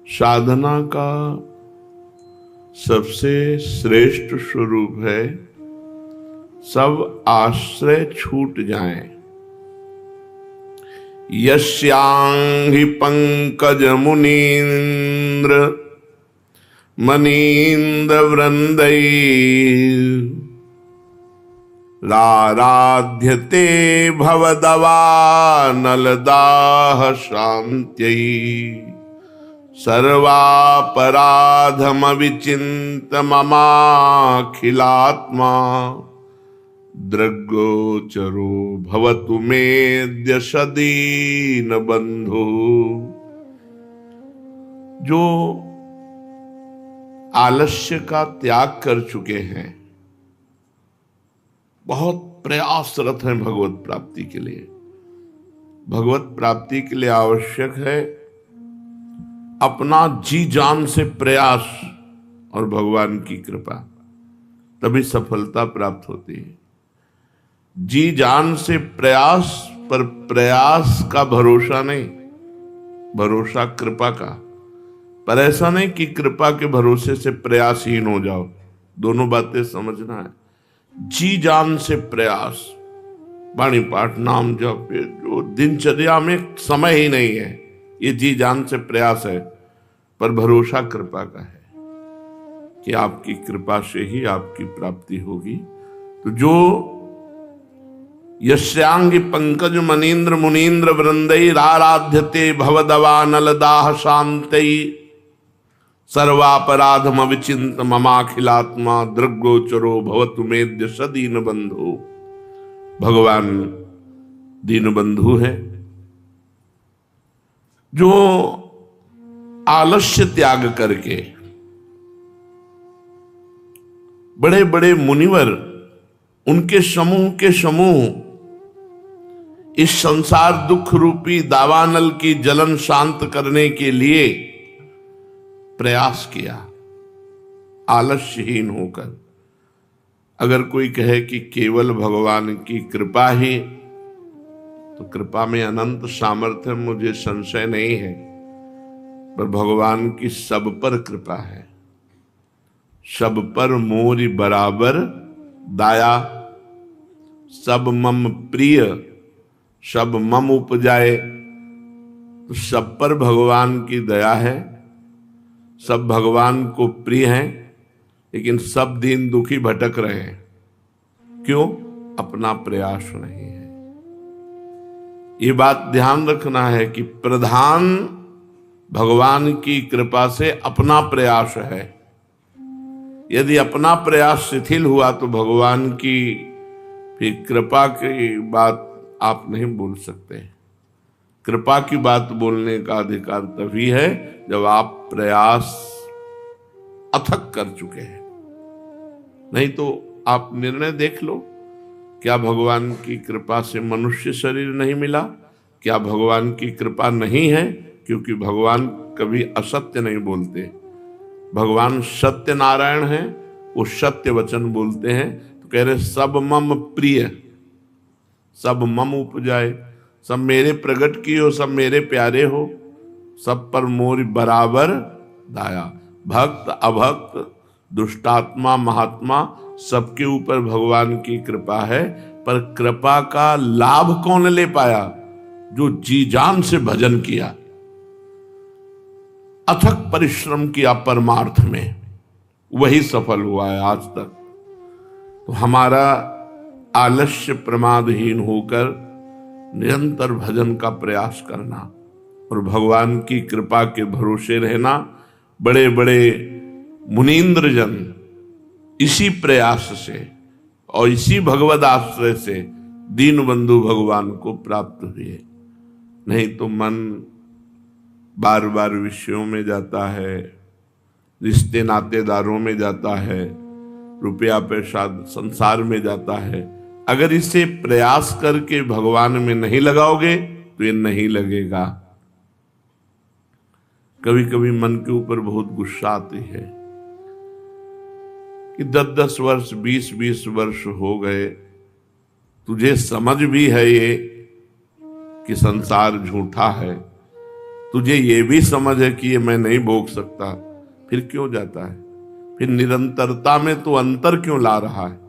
साधना का सबसे श्रेष्ठ स्वरूप है सब आश्रय छूट जाएं। यस्यांहि पंकज मुनीन्द्र मनीन्द्र वृंदै राराध्यते भवदवानलदाह शान्त्यै सर्वापराधमविचिन्त ममाखिलात्मा दृग्गोचरो भवतु मेद्य सदीन बंधु। जो आलस्य का त्याग कर चुके हैं, बहुत प्रयासरत हैं भगवत प्राप्ति के लिए। भगवत प्राप्ति के लिए आवश्यक है अपना जी जान से प्रयास और भगवान की कृपा, तभी सफलता प्राप्त होती है। जी जान से प्रयास, पर प्रयास का भरोसा नहीं, भरोसा कृपा का। पर ऐसा नहीं कि कृपा के भरोसे से प्रयासहीन हो जाओ, दोनों बातें समझना है। जी जान से प्रयास, वाणी पाठ नाम जप, जो दिनचर्या में समय ही नहीं है, ये जी जान से प्रयास है। पर भरोसा कृपा का है कि आपकी कृपा से ही आपकी प्राप्ति होगी। तो जो यस्यांगी पंकज मनीन्द्र मुनीन्द्र वृंदै राराध्यते भवदवानलदाह शान्त्यै सर्वापराधम विचिंत ममाखिलात्मा दृग्गोचरो भवतु मेद्य सदीन बंधु। भगवान दीन बंधु है, जो आलस्य त्याग करके बड़े बड़े मुनिवर, उनके समूह के समूह इस संसार दुख रूपी दावानल की जलन शांत करने के लिए प्रयास किया, आलस्यहीन होकर। अगर कोई कहे कि केवल भगवान की कृपा ही, तो कृपा में अनंत सामर्थ्य, मुझे संशय नहीं है। पर भगवान की सब पर कृपा है, सब पर मोरी बराबर दाया। सब मम प्रिय सब मम उपजाए, तो सब पर भगवान की दया है, सब भगवान को प्रिय हैं, लेकिन सब दीन दुखी भटक रहे हैं। क्यों? अपना प्रयास नहीं है। ये बात ध्यान रखना है कि प्रधान भगवान की कृपा से अपना प्रयास है। यदि अपना प्रयास शिथिल हुआ तो भगवान की फिर कृपा की बात आप नहीं बोल सकते। कृपा की बात बोलने का अधिकार तभी है जब आप प्रयास अथक कर चुके हैं। नहीं तो आप निर्णय देख लो, क्या भगवान की कृपा से मनुष्य शरीर नहीं मिला? क्या भगवान की कृपा नहीं है? क्योंकि भगवान कभी असत्य नहीं बोलते। भगवान सत्य नारायण हैं, वो सत्य वचन बोलते हैं। तो कह रहे सब मम प्रिय, सब मम उपजाए, सब मेरे प्रगट की हो, सब मेरे प्यारे हो, सब पर मोर बराबर दाया। भक्त अभक्त दुष्टात्मा महात्मा सबके ऊपर भगवान की कृपा है। पर कृपा का लाभ कौन ले पाया? जो जी जान से भजन किया, अथक परिश्रम किया परमार्थ में, वही सफल हुआ है आज तक। तो हमारा आलस्य प्रमादहीन होकर निरंतर भजन का प्रयास करना और भगवान की कृपा के भरोसे रहना। बड़े बड़े मुनीन्द्र जन इसी प्रयास से और इसी भगवद आश्रय से दीन बंधु भगवान को प्राप्त हुए। नहीं तो मन बार बार विषयों में जाता है, रिश्ते नातेदारों में जाता है, रुपया पैसा संसार में जाता है। अगर इसे प्रयास करके भगवान में नहीं लगाओगे तो ये नहीं लगेगा। कभी कभी मन के ऊपर बहुत गुस्सा आती है कि 10-10 वर्ष 20-20 वर्ष हो गए, तुझे समझ भी है ये कि संसार झूठा है, तुझे ये भी समझ है कि ये मैं नहीं भोग सकता, फिर क्यों जाता है? फिर निरंतरता में तू अंतर क्यों ला रहा है?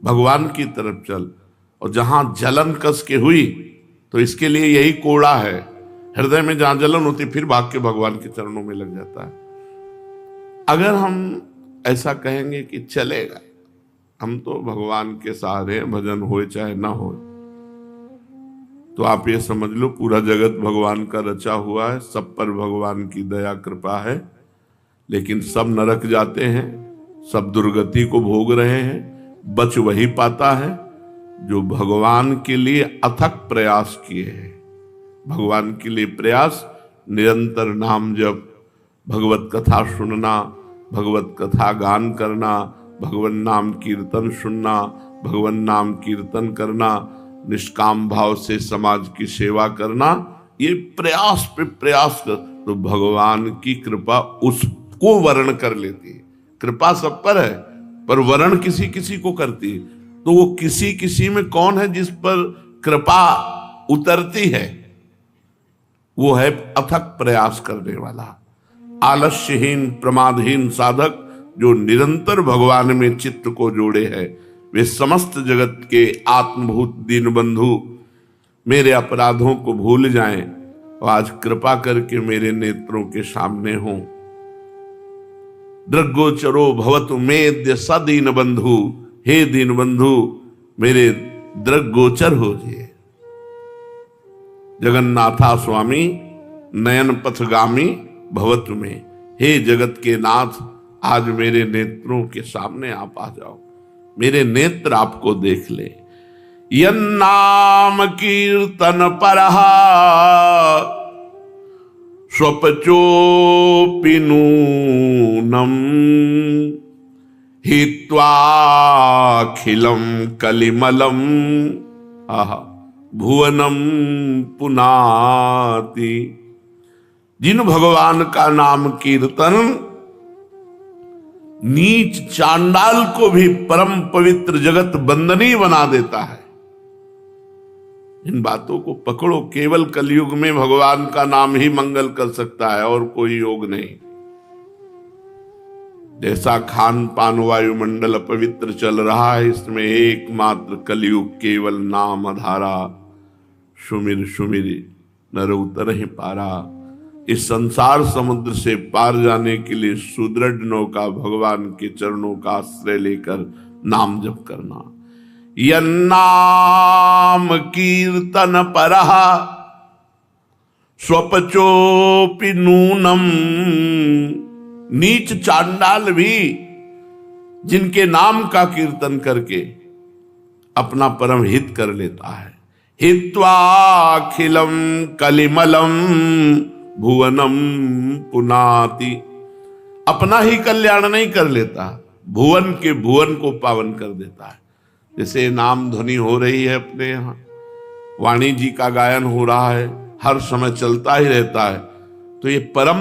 भगवान की तरफ चल। और जहां जलन कस के हुई तो इसके लिए यही कोड़ा है, हृदय में जहां जलन होती फिर भाग के भगवान के चरणों में लग जाता है। अगर हम ऐसा कहेंगे कि चलेगा, हम तो भगवान के सहारे हैं, भजन होए चाहे ना हो, तो आप ये समझ लो पूरा जगत भगवान का रचा हुआ है, सब पर भगवान की दया कृपा है, लेकिन सब नरक जाते हैं, सब दुर्गति को भोग रहे हैं। बच वही पाता है जो भगवान के लिए अथक प्रयास किए हैं। भगवान के लिए प्रयास, निरंतर नाम जप, भगवत कथा सुनना, भगवत कथा गान करना, भगवान नाम कीर्तन सुनना, भगवान नाम कीर्तन करना, निष्काम भाव से समाज की सेवा करना, ये प्रयास पे प्रयास कर तो भगवान की कृपा उसको वर्ण कर लेती है। कृपा सब पर है, पर वर्ण किसी किसी को करती है। तो वो किसी किसी में कौन है जिस पर कृपा उतरती है? वो है अथक प्रयास करने वाला, आलस्यहीन प्रमादहीन साधक जो निरंतर भगवान में चित्त को जोड़े है। वे समस्त जगत के आत्मभूत दीन बंधु मेरे अपराधों को भूल जाएं और आज कृपा करके मेरे नेत्रों के सामने हों। दृग्गोचरो भवतु मेद्य सदीन बंधु, हे दीन बंधु मेरे दृग्गोचर हो जाए। जगन्नाथा स्वामी नयन पथगामी भवतु में, हे जगत के नाथ आज मेरे नेत्रों के सामने आप आ जाओ, मेरे नेत्र आपको देख ले। यन्नाम कीर्तन परहा स्वपचोऽपि नूनम् हित्वाखिलं कलिमलं भुवनम पुनाति। जिन भगवान का नाम कीर्तन नीच चांडाल को भी परम पवित्र जगत बंदनी बना देता है, इन बातों को पकड़ो। केवल कलयुग में भगवान का नाम ही मंगल कर सकता है और कोई योग नहीं। जैसा खान पान वायुमंडल अपवित्र चल रहा है, इसमें एकमात्र कलयुग केवल नाम आधारा, सुमिर सुमिर नर उतर ही पारा। इस संसार समुद्र से पार जाने के लिए सुदृढ़ नौका भगवान के चरणों का आश्रय लेकर नाम जप करना। यन्नाम कीर्तन परहा स्वपचोऽपि नूनम। नीच चांडाल भी जिनके नाम का कीर्तन करके अपना परम हित कर लेता है। हित्वाखिलम कलिमलम भुवनम पुनाति। अपना ही कल्याण नहीं कर लेता, भुवन के भुवन को पावन कर देता है। जैसे नाम ध्वनि हो रही है अपने यहाँ, वाणी जी का गायन हो रहा है, हर समय चलता ही रहता है। तो ये परम,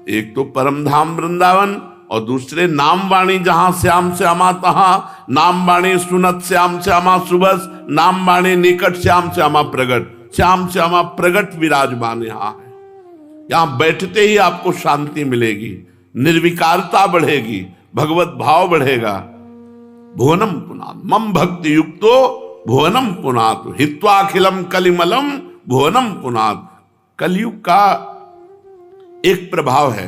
एक तो परम धाम वृंदावन और दूसरे नाम वाणी, जहां श्याम श्यामा तहां नाम वाणी सुनत श्याम श्यामा सुबस, नाम वाणी निकट श्याम श्यामा प्रगट। श्याम श्यामा प्रगट विराजमान यहाँ है। यहां बैठते ही आपको शांति मिलेगी, निर्विकारता बढ़ेगी, भगवत भाव बढ़ेगा। भुवनम पुनात मम भक्ति युक्तो भुवनम पुनात हित्वाखिलम कलिमलम भुवनम पुनात। कलयुग का एक प्रभाव है,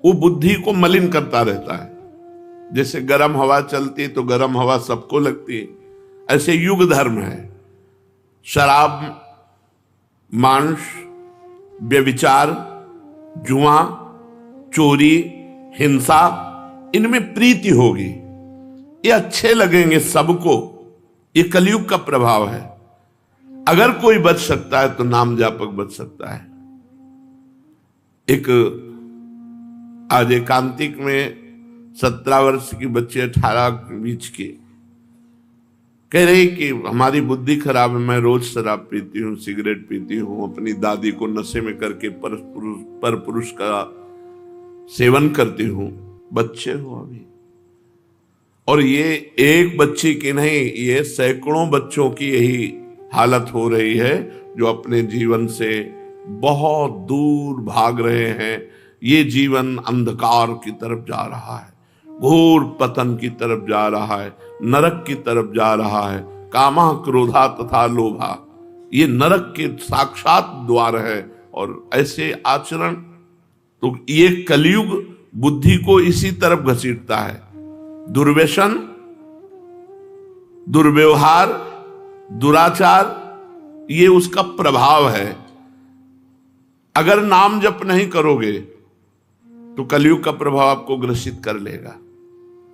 वो बुद्धि को मलिन करता रहता है। जैसे गर्म हवा चलती तो गर्म हवा सबको लगती है, ऐसे युग धर्म है। शराब, मांस, व्यभिचार, जुआ, चोरी, हिंसा, इनमें प्रीति होगी, ये अच्छे लगेंगे सबको। ये कलयुग का प्रभाव है। अगर कोई बच सकता है तो नाम जापक बच सकता है। एक आज एकांतिक में 17 वर्ष की बच्चे 18 बीच के कह रही कि हमारी बुद्धि खराब है, मैं रोज शराब पीती हूँ, सिगरेट पीती हूँ, अपनी दादी को नशे में करके पर पुरुष का सेवन करती हूँ। बच्चे हो अभी, और ये एक बच्ची की नहीं, ये सैकड़ों बच्चों की यही हालत हो रही है जो अपने जीवन से बहुत दूर भाग रहे हैं। ये जीवन अंधकार की तरफ जा रहा है, घोर पतन की तरफ जा रहा है, नरक की तरफ जा रहा है। कामा क्रोधा तथा लोभा, ये नरक के साक्षात द्वार है। और ऐसे आचरण, तो ये कलयुग बुद्धि को इसी तरफ घसीटता है। दुर्व्यसन, दुर्व्यवहार, दुराचार, ये उसका प्रभाव है। अगर नाम जप नहीं करोगे तो कलयुग का प्रभाव आपको ग्रसित कर लेगा।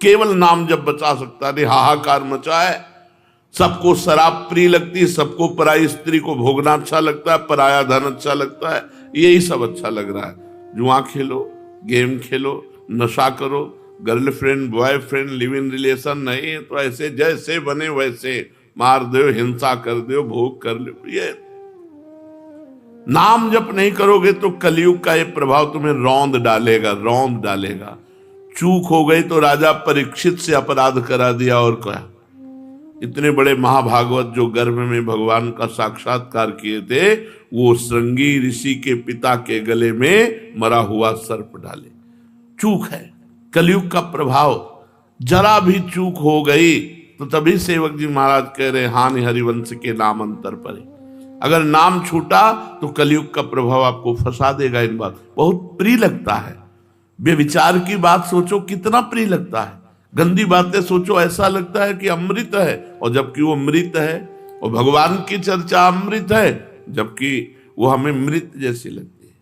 केवल नाम जप बचा सकता है। हाहाकार मचा है, सबको शराब प्रिय लगती है, सबको पराई स्त्री को भोगना अच्छा लगता है, पराया धन अच्छा लगता है, यही सब अच्छा लग रहा है। जुआ खेलो, गेम खेलो, नशा करो, girlfriend boyfriend live in relation नहीं है तो ऐसे जैसे बने वैसे मार दो, हिंसा कर दो, भोग कर लो। ये नाम जप नहीं करोगे तो कलयुग का ये प्रभाव तुम्हें रौंद डालेगा, रौंद डालेगा। चूक हो गई तो राजा परीक्षित से अपराध करा दिया। और क्या, इतने बड़े महाभागवत जो गर्भ में भगवान का साक्षात्कार किए थे, वो श्रृंगी ऋषि के पिता के गले में मरा हुआ सर्प डाले। चूक है, कलयुग का प्रभाव। जरा भी चूक हो गई तो तभी सेवक जी महाराज कह रहे हानि हरिवंश के नाम अंतर परे। अगर नाम छूटा तो कलयुग का प्रभाव आपको फंसा देगा। इन बात बहुत प्रिय लगता है। बेविचार की बात सोचो कितना प्रिय लगता है, गंदी बातें सोचो ऐसा लगता है कि अमृत है, और जबकि वो मृत है। और भगवान की चर्चा अमृत है, जबकि वो हमें मृत जैसी लगती है,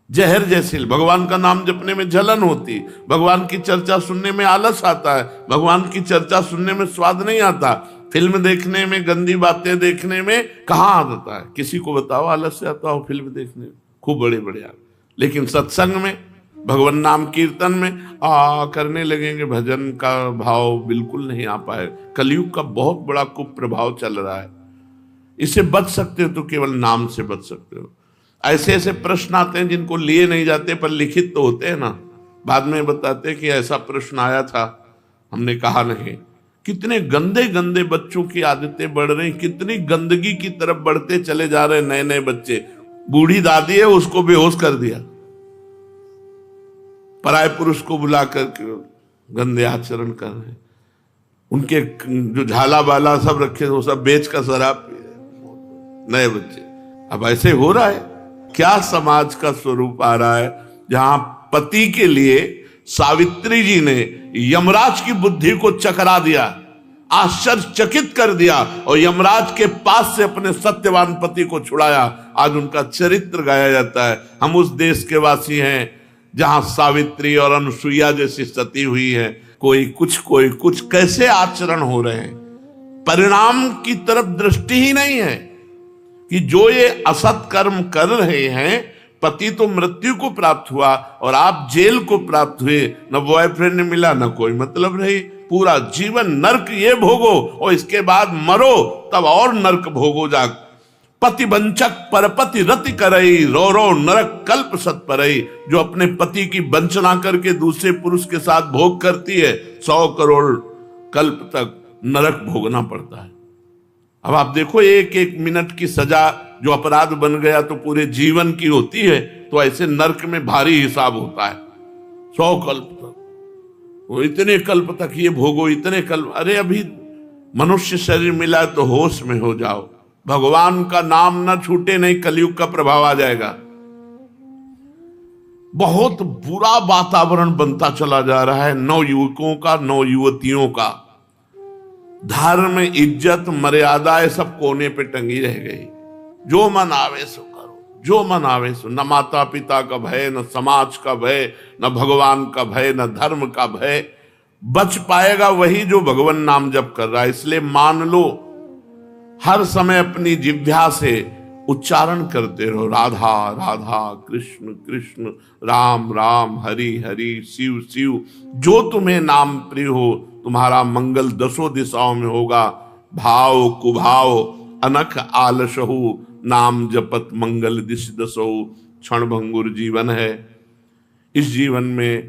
जहर जैसी। भगवान का नाम जपने में जलन होती, भगवान की चर्चा सुनने में आलस आता है, भगवान की चर्चा सुनने में स्वाद नहीं आता। फिल्म देखने में, गंदी बातें देखने में कहाँ आता है? किसी को बताओ आलस से आता हो फिल्म देखने में, खूब बड़े बड़े आलस। लेकिन सत्संग में, भगवान नाम कीर्तन में करने लगेंगे, भजन का भाव बिल्कुल नहीं आ पाए। कलयुग का बहुत बड़ा कुप्रभाव चल रहा है। इससे बच सकते हो तो केवल नाम से बच सकते हो। ऐसे ऐसे प्रश्न आते हैं जिनको लिए नहीं जाते पर लिखित तो होते हैं ना, बाद में बताते कि ऐसा प्रश्न आया था, हमने कहा नहीं। कितने गंदे गंदे बच्चों की आदतें बढ़ रही, कितनी गंदगी की तरफ बढ़ते चले जा रहे नए नए बच्चे। बूढ़ी दादी है, उसको बेहोश कर दिया, पराय पुरुष को बुला करके गंदे आचरण कर रहे। उनके जो झाला बाला सब रखे वो सब बेच का शराब पी रहे नए बच्चे। अब ऐसे हो रहा है। क्या समाज का स्वरूप आ रहा है जहां पति के लिए सावित्री जी ने यमराज की बुद्धि को चकरा दिया, आश्चर्यचकित कर दिया, और यमराज के पास से अपने सत्यवान पति को छुड़ाया। आज उनका चरित्र गाया जाता है। हम उस देश के वासी हैं जहां सावित्री और अनुसुईया जैसी सती हुई है। कोई कुछ कैसे आचरण हो रहे हैं। परिणाम की तरफ दृष्टि ही नहीं है कि जो ये असत कर्म कर रहे हैं, पति तो मृत्यु को प्राप्त हुआ और आप जेल को प्राप्त हुए। न बॉयफ्रेंड मिला, न कोई मतलब रही। पूरा जीवन नर्क ये भोगो और इसके बाद मरो तब और नर्क भोगो जाग। पति वंचक परपति रति करई, रो रो नरक कल्प सत परई। जो अपने पति की वंचना करके दूसरे पुरुष के साथ भोग करती है, 100 करोड़ कल्प तक नरक भोगना पड़ता है। अब आप देखो, एक एक मिनट की सजा जो अपराध बन गया तो पूरे जीवन की होती है, तो ऐसे नरक में भारी हिसाब होता है। 100 कल्प तक, वो इतने कल्प तक ये भोगो, इतने कल्प। अरे अभी मनुष्य शरीर मिला तो होश में हो जाओ। भगवान का नाम न छूटे, नहीं कलयुग का प्रभाव आ जाएगा। बहुत बुरा वातावरण बनता चला जा रहा है, नौ युवकों का, नौ युवतियों का। धर्म, इज्जत, मर्यादा ये सब कोने पे टंगी रह गई। जो मन आवे सो करो, जो मन आवे सो। न माता पिता का भय, न समाज का भय, न भगवान का भय, न धर्म का भय। बच पाएगा वही जो भगवान नाम जप कर रहा है। इसलिए मान लो, हर समय अपनी जिह्वा से उच्चारण करते रहो, राधा राधा, कृष्ण कृष्ण, राम राम, हरि हरि, शिव शिव। जो तुम्हें नाम प्रिय हो, तुम्हारा मंगल 10 दिशाओं में होगा। भाव कुभाव अनख आलसहु, नाम जपत मंगल दिश दसहु। क्षण भंगुर जीवन है। इस जीवन में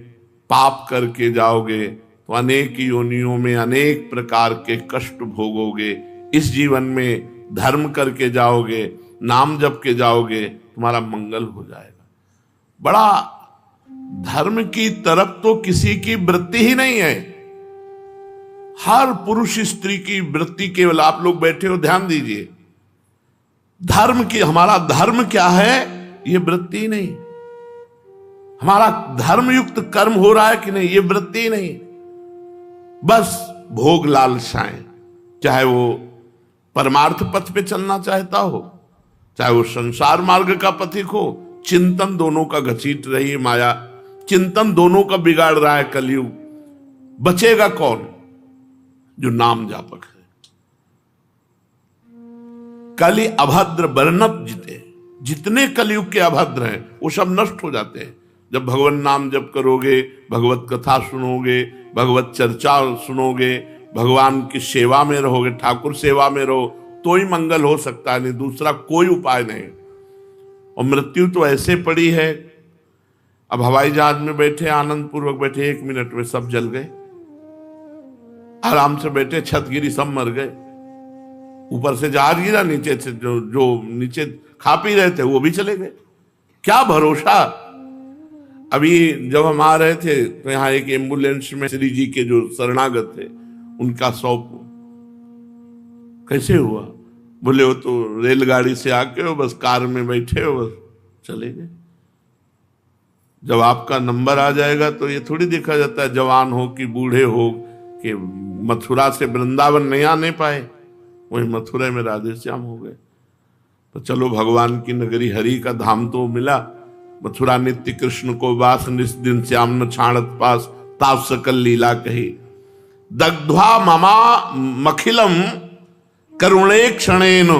पाप करके जाओगे तो अनेक योनियों में अनेक प्रकार के कष्ट भोगोगे। इस जीवन में धर्म करके जाओगे नाम जप के जाओगे तुम्हारा मंगल हो जाएगा। बड़ा धर्म की तरफ तो किसी की वृत्ति ही नहीं है। हर पुरुष स्त्री की वृत्ति केवल, आप लोग बैठे हो ध्यान दीजिए, धर्म की, हमारा धर्म क्या है ये वृत्ति नहीं, हमारा धर्म युक्त कर्म हो रहा है कि नहीं ये वृत्ति नहीं, बस भोग लालसाएं, चाहे वो परमार्थ पथ पे चलना चाहता हो, चाहे वो संसार मार्ग का पथिक हो, चिंतन दोनों का घसीट रही है माया, चिंतन दोनों का बिगाड़ रहा है कलयुग। बचेगा कौन? जो नाम जापक है। कलि अभद्र वर्णत जिते, जितने कलयुग के अभद्र हैं वो सब नष्ट हो जाते हैं जब भगवान नाम जप करोगे, भगवत कथा सुनोगे, भगवत चर्चा सुनोगे, भगवान की सेवा में रहोगे, ठाकुर सेवा में रहो, तो ही मंगल हो सकता है, नहीं दूसरा कोई उपाय नहीं। और मृत्यु तो ऐसे पड़ी है, अब हवाई जहाज में बैठे आनंद पूर्वक बैठे, 1 मिनट में सब जल गए, आराम से बैठे, छत गिरी सब मर गए, ऊपर से जहाज गिरा, नीचे से जो नीचे खा पी रहे थे वो भी चले गए। क्या भरोसा। अभी जब हम आ रहे थे तो यहाँ एक एम्बुलेंस में श्री जी के जो शरणागत थे उनका 100 कैसे हुआ, बोले वो तो रेलगाड़ी से आके हो, बस कार में बैठे हो, बस चले गए। जब आपका नंबर आ जाएगा तो ये थोड़ी देखा जाता है जवान हो कि बूढ़े हो, कि मथुरा से वृंदावन नहीं आने पाए, वही मथुरा में राधे श्याम हो गए। तो चलो भगवान की नगरी हरि का धाम तो मिला। मथुरा नित्य कृष्ण को वास, निस दिन श्याम न छाणत पास, ताप सकल लीला कही। दग्ध्वा ममा मखिलम करुणे क्षणेन,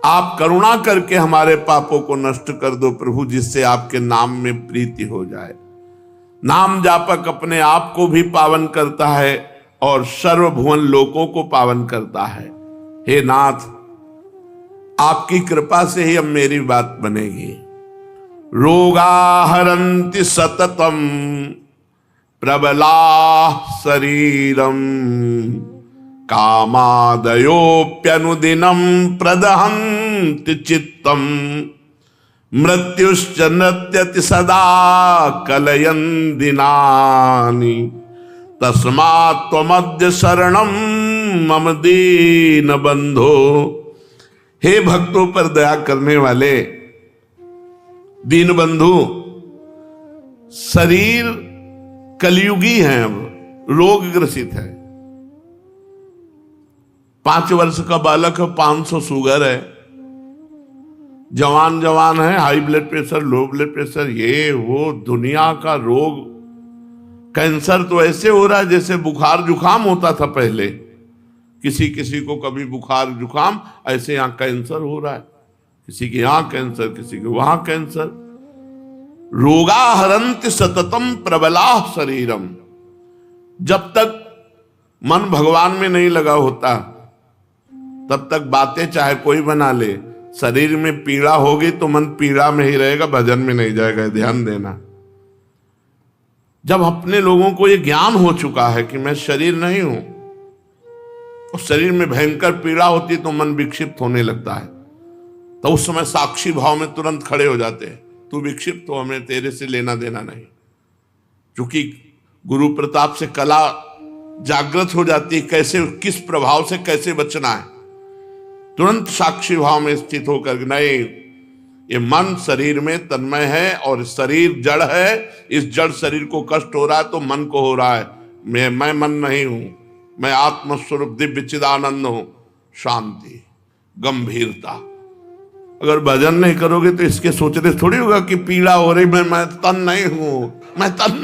आप करुणा करके हमारे पापों को नष्ट कर दो प्रभु, जिससे आपके नाम में प्रीति हो जाए। नाम जापक अपने आप को भी पावन करता है और सर्वभुवन लोकों को पावन करता है। हे नाथ, आपकी कृपा से ही अब मेरी बात बनेगी। रोगा हरन्ति सततम प्रबला शरीरम, कामादयोप्यनुदिनं प्रदहन्ति चित्तम, मृत्युश्च नृत्यति सदा कलयन् दिनानि, तस्मात् त्वमद्य शरणं मम दीन बंधो। हे भक्तों पर दया करने वाले दीन बंधु, शरीर कलयुगी है, अब रोग ग्रसित है। 5 वर्ष का बालक है, 500 शुगर है, जवान है, high blood pressure, low blood pressure, ये वो दुनिया का रोग। कैंसर तो ऐसे हो रहा है जैसे बुखार जुकाम होता था पहले, किसी किसी को कभी बुखार जुकाम, ऐसे यहां कैंसर हो रहा है, किसी के यहां कैंसर, किसी के वहां कैंसर। रोगा हरन्ति सततम प्रबला शरीरम, जब तक मन भगवान में नहीं लगा होता तब तक बातें चाहे कोई बना ले, शरीर में पीड़ा होगी तो मन पीड़ा में ही रहेगा, भजन में नहीं जाएगा, ध्यान देना। जब अपने लोगों को ये ज्ञान हो चुका है कि मैं शरीर नहीं हूं, और शरीर में भयंकर पीड़ा होती तो मन विक्षिप्त होने लगता है, तो उस समय साक्षी भाव में तुरंत खड़े हो जाते हैं, तू विक्षिप्त हो, हमें तेरे से लेना देना नहीं। क्योंकि गुरु प्रताप से कला जागृत हो जाती है, कैसे किस प्रभाव से कैसे बचना है, तुरंत साक्षी भाव में स्थित होकर नहीं, ये मन शरीर में तन्मय है और शरीर जड़ है, इस जड़ शरीर को कष्ट हो रहा है तो मन को हो रहा है, मैं मन नहीं हूं, मैं आत्मस्वरूप दिव्य चिदानंद हूं। शांति, गंभीरता। अगर भजन नहीं करोगे तो इसके सोचने थोड़ी होगा कि पीड़ा हो रही, मैं तन नहीं हूं, मैं तन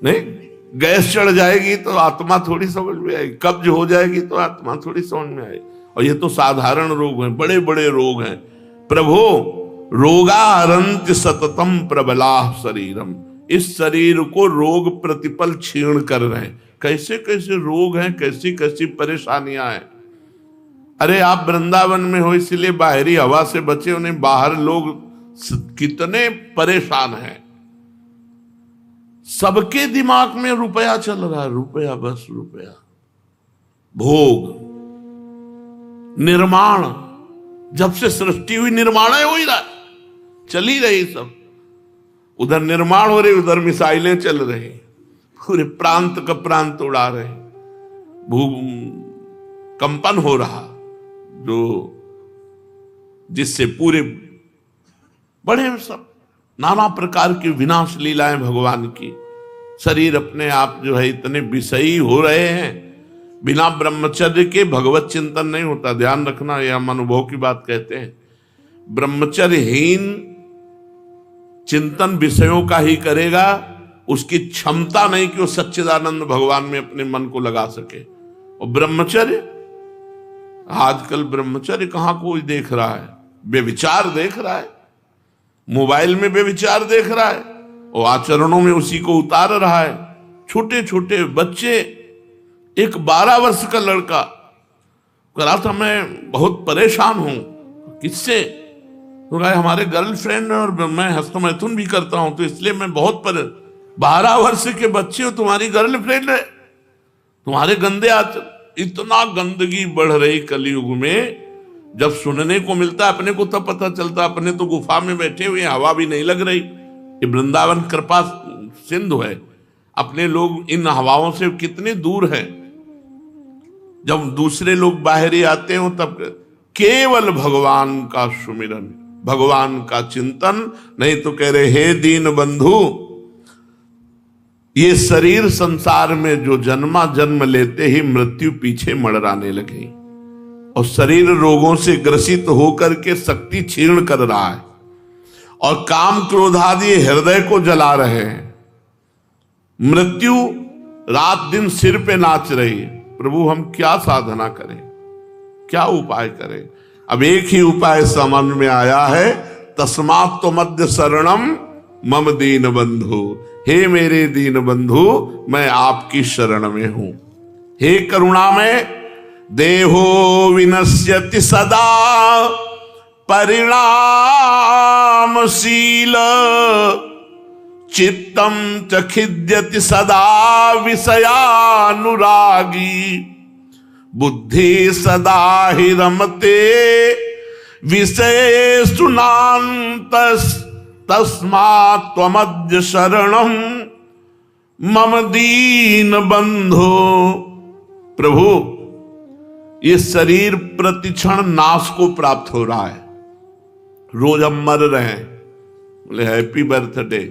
नहीं, गैस चढ़ जाएगी तो आत्मा थोड़ी समझ में आएगी, कब्ज हो जाएगी तो आत्मा थोड़ी समझ में आएगी। और ये तो साधारण रोग हैं, बड़े बड़े रोग हैं। प्रभु रोगा हरन्ति सततम प्रबला शरीरम, इस शरीर को रोग प्रतिपल क्षीण कर रहे हैं। कैसे कैसे रोग हैं, कैसी कैसी परेशानियां हैं। अरे आप वृंदावन में हो इसलिए बाहरी हवा से बचे, उन्हें बाहर लोग कितने परेशान हैं। सबके दिमाग में रुपया चल रहा है, रुपया, बस रुपया, भोग। निर्माण, जब से सृष्टि हुई निर्माण हो ही रहा, चल ही रही सब। उधर निर्माण हो रहे, उधर मिसाइलें चल रही, पूरे प्रांत का प्रांत उड़ा रहे, भूकंपन हो रहा, जो जिससे पूरे बड़े सब नाना प्रकार की विनाश लीलाएं भगवान की। शरीर अपने आप जो है इतने विषयी हो रहे हैं, बिना ब्रह्मचर्य के भगवत चिंतन नहीं होता। ध्यान रखना, यह हम अनुभव की बात कहते हैं। ब्रह्मचर्यहीन चिंतन विषयों का ही करेगा, उसकी क्षमता नहीं कि वो सच्चिदानंद भगवान में अपने मन को लगा सके। और ब्रह्मचर्य, आजकल ब्रह्मचर्य कहां कोई देख रहा है, बेविचार देख रहा है, मोबाइल में बेविचार देख रहा है और आचरणों में उसी को उतार रहा है। छोटे छोटे बच्चे, एक 12 वर्ष का लड़का कह रहा था मैं बहुत परेशान हूं। किससे? तो कहा हमारे गर्लफ्रेंड और मैं हस्तमैथुन भी करता हूं, तो इसलिए मैं बहुत 12 वर्ष के बच्चे हो, तुम्हारी गर्लफ्रेंड है, तुम्हारे गंदे आचरण। इतना गंदगी बढ़ रही कलयुग में, जब सुनने को मिलता है अपने को तब पता चलता, अपने तो गुफा में बैठे हुए, हवा भी नहीं लग रही। ये वृंदावन कृपा सिंधु है, अपने लोग इन हवाओं से कितने दूर हैं। जब दूसरे लोग बाहर ही आते हो तब केवल भगवान का सुमिरन, भगवान का चिंतन। नहीं तो कह रहे हे दीन बंधु, ये शरीर संसार में जो जन्मा, जन्म लेते ही मृत्यु पीछे मड़राने लगी और शरीर रोगों से ग्रसित होकर के शक्ति क्षीण कर रहा है और काम क्रोध आदि हृदय को जला रहे हैं। मृत्यु रात दिन सिर पे नाच रही है। प्रभु हम क्या साधना करें, क्या उपाय करें? अब एक ही उपाय समझ में आया है, तस्मात् त्वमद्य शरणम मम दीन बंधु। हे मेरे दीन बंधु, मैं आपकी शरण में हूं। हे करुणा में, देहो विनश्यति सदा परिणामशील, चित्तम च खिद्यति सदा विषयानुरागी, बुद्धि सदा ही रमते विषयेषु नान्तस्, तस्मात् त्वमद्य शरणम मम दीन बंधो। प्रभु ये शरीर प्रतिक्षण नाश को प्राप्त हो रहा है, रोज हम मर रहे हैं। बोले हैप्पी बर्थडे।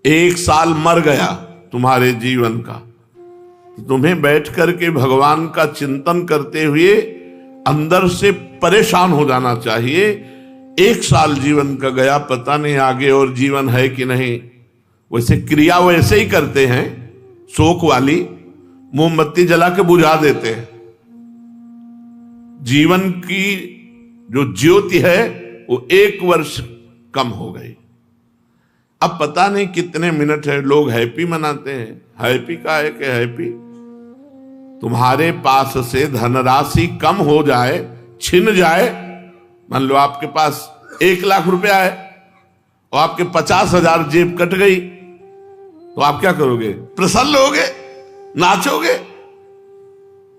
1 साल मर गया तुम्हारे जीवन का, तो तुम्हें बैठ करके भगवान का चिंतन करते हुए अंदर से परेशान हो जाना चाहिए। 1 साल जीवन का गया, पता नहीं आगे और जीवन है कि नहीं। वैसे क्रिया वैसे ही करते हैं, शोक वाली मोमबत्ती जला के बुझा देते हैं। जीवन की जो ज्योति है वो 1 वर्ष कम हो गई। अब पता नहीं कितने मिनट है, लोग हैप्पी मनाते हैं। हैप्पी का है कि हैप्पी, तुम्हारे पास से धनराशि कम हो जाए, छिन जाए। मान लो आपके पास 1 लाख रुपया है और आपके 50,000 जेब कट गई, तो आप क्या करोगे? प्रसन्न होगे, नाचोगे,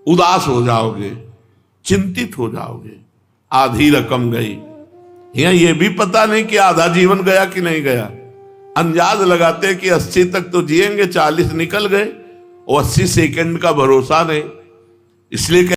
उदास हो जाओगे, चिंतित हो जाओगे। आधी रकम गई। यहाँ ये भी पता नहीं कि आधा जीवन गया कि नहीं गया। अंदाज लगाते कि 80 तक तो जिएंगे, 40 निकल गए और 80 सेकंड का भरोसा नहीं। इसलिए